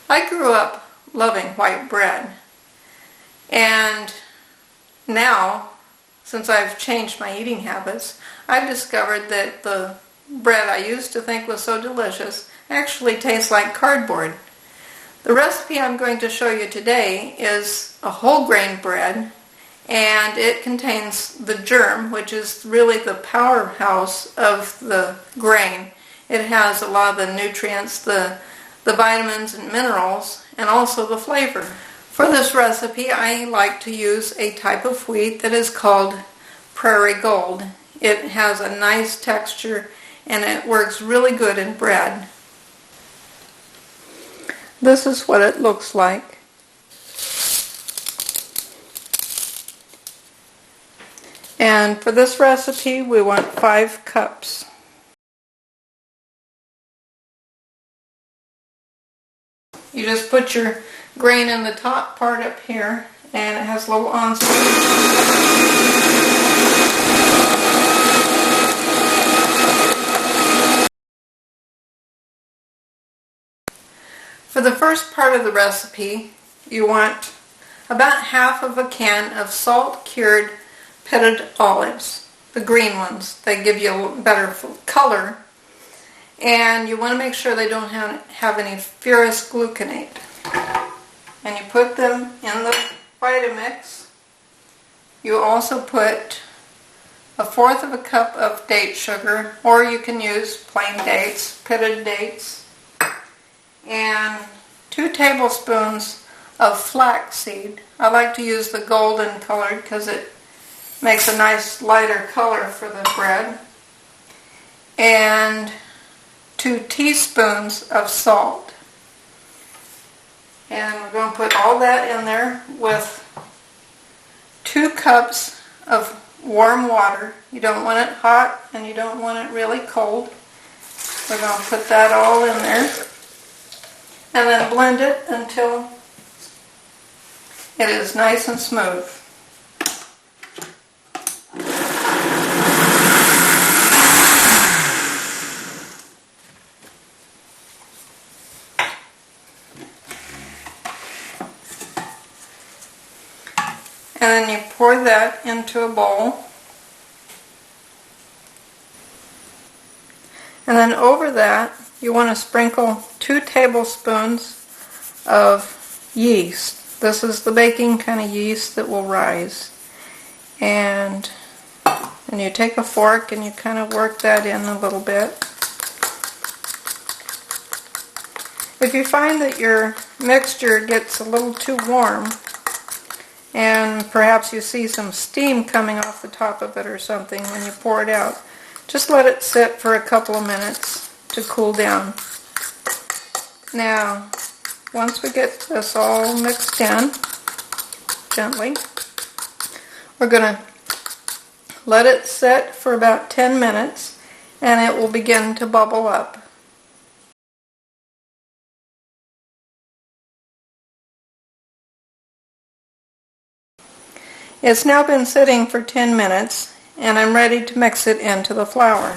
I grew up loving white bread, and now, since I've changed my eating habits, I've discovered that the bread I used to think was so delicious actually tastes like cardboard. The recipe I'm going to show you today is a whole grain bread, and it contains the germ, which is really the powerhouse of the grain. It has a lot of the nutrients, the vitamins and minerals, and also the flavor. For this recipe, I like to use a type of wheat that is called Prairie Gold. It has a nice texture and it works really good in bread. This is what it looks like. And for this recipe, we want 5 cups. You just put your grain in the top part up here, and it has little onset. For the first part of the recipe, you want about half of a can of salt-cured pitted olives, the green ones. They give you a better color. And you want to make sure they don't have any ferrous gluconate. And you put them in the Vitamix. You also put 1/4 of a cup of date sugar, or you can use plain dates, pitted dates, and 2 tablespoons of flax seed. I like to use the golden colored because it makes a nice lighter color for the bread. And 2 teaspoons of salt. And we're going to put all that in there with 2 cups of warm water. You don't want it hot and you don't want it really cold. We're going to put that all in there and then blend it until it is nice and smooth. And then you pour that into a bowl. And then over that, you want to sprinkle 2 tablespoons of yeast. This is the baking kind of yeast that will rise. And you take a fork and you kind of work that in a little bit. If you find that your mixture gets a little too warm, and perhaps you see some steam coming off the top of it or something when you pour it out, just let it sit for a couple of minutes to cool down. Now, once we get this all mixed in, gently, we're going to let it sit for about 10 minutes and it will begin to bubble up. It's now been sitting for 10 minutes, and I'm ready to mix it into the flour.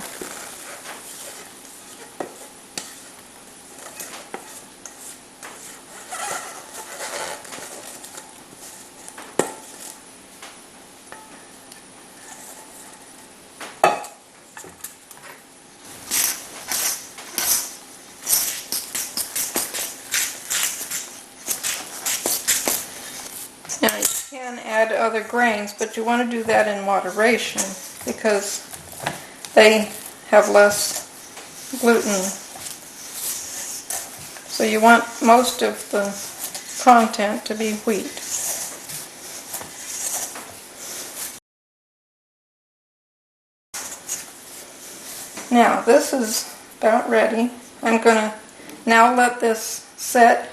Now you can add other grains, but you want to do that in moderation because they have less gluten. So you want most of the content to be wheat. Now this is about ready. I'm going to now let this set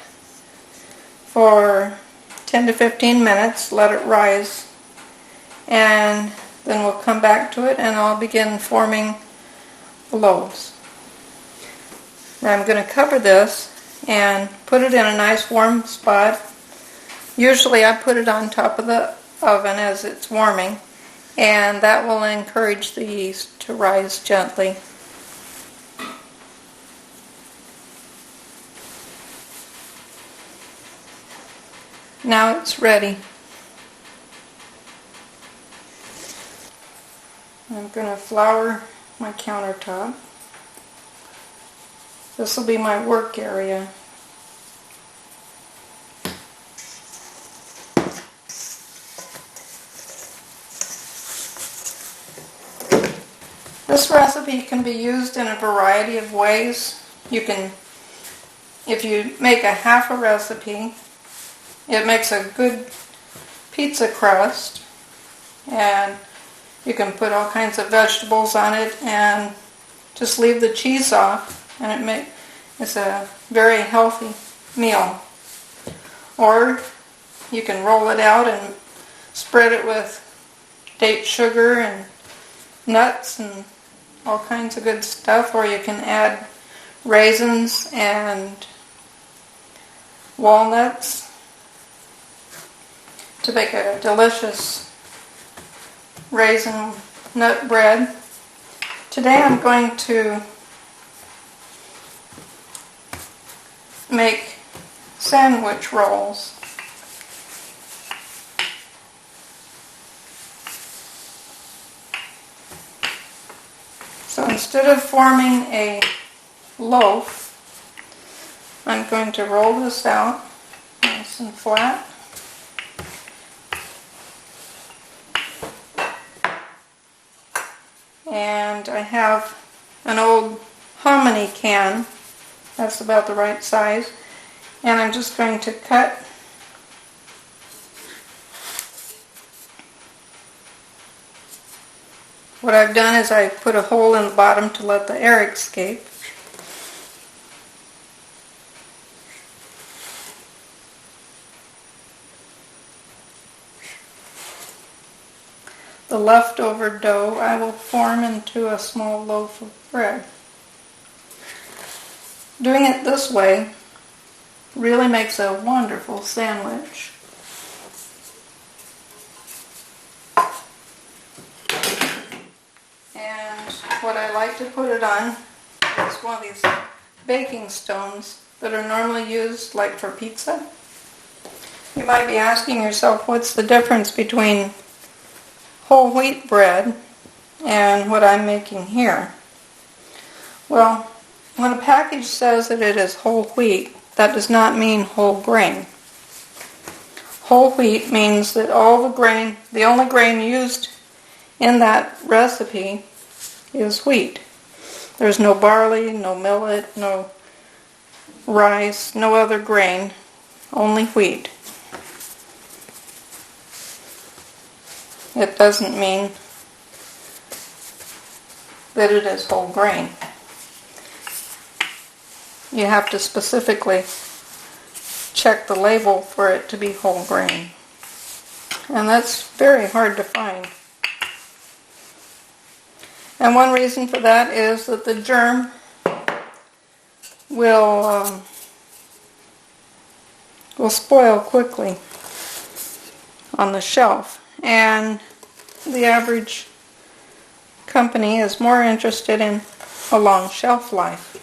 for 10 to 15 minutes, let it rise, and then we'll come back to it and I'll begin forming the loaves. Now I'm going to cover this and put it in a nice warm spot. Usually I put it on top of the oven as it's warming, and that will encourage the yeast to rise gently. Now it's ready. I'm going to flour my countertop. This will be my work area. This recipe can be used in a variety of ways. You can, if you make a half a recipe, it makes a good pizza crust, and you can put all kinds of vegetables on it and just leave the cheese off, and it's a very healthy meal. Or you can roll it out and spread it with date sugar and nuts and all kinds of good stuff, or you can add raisins and walnuts to make a delicious raisin nut bread. Today I'm going to make sandwich rolls. So instead of forming a loaf, I'm going to roll this out nice and flat. And I have an old hominy can, that's about the right size, and I'm just going to cut what I've done is I put a hole in the bottom to let the air escape. The leftover dough I will form into a small loaf of bread. Doing it this way really makes a wonderful sandwich. And what I like to put it on is one of these baking stones that are normally used like for pizza. You might be asking yourself, what's the difference between whole wheat bread and what I'm making here? Well, when a package says that it is whole wheat, that does not mean whole grain. Whole wheat means that all the grain, the only grain used in that recipe is wheat. There's no barley, no millet, no rice, no other grain, only wheat. It doesn't mean that it is whole grain. You have to specifically check the label for it to be whole grain. And that's very hard to find. And one reason for that is that the germ will spoil quickly on the shelf. And the average company is more interested in a long shelf life.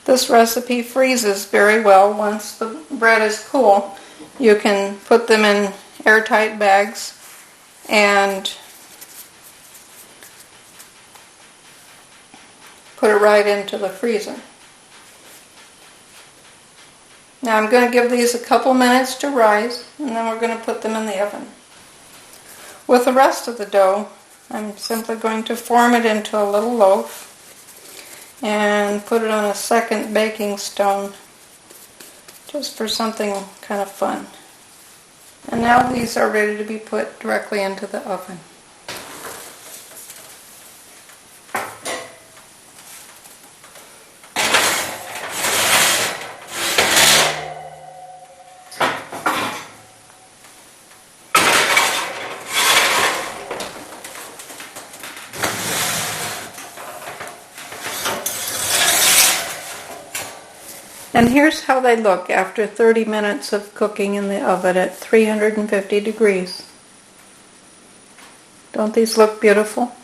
This recipe freezes very well once the bread is cool. You can put them in airtight bags and put it right into the freezer. Now I'm going to give these a couple minutes to rise, and then we're going to put them in the oven. With the rest of the dough, I'm simply going to form it into a little loaf and put it on a second baking stone just for something kind of fun. And now these are ready to be put directly into the oven. And here's how they look after 30 minutes of cooking in the oven at 350 degrees. Don't these look beautiful?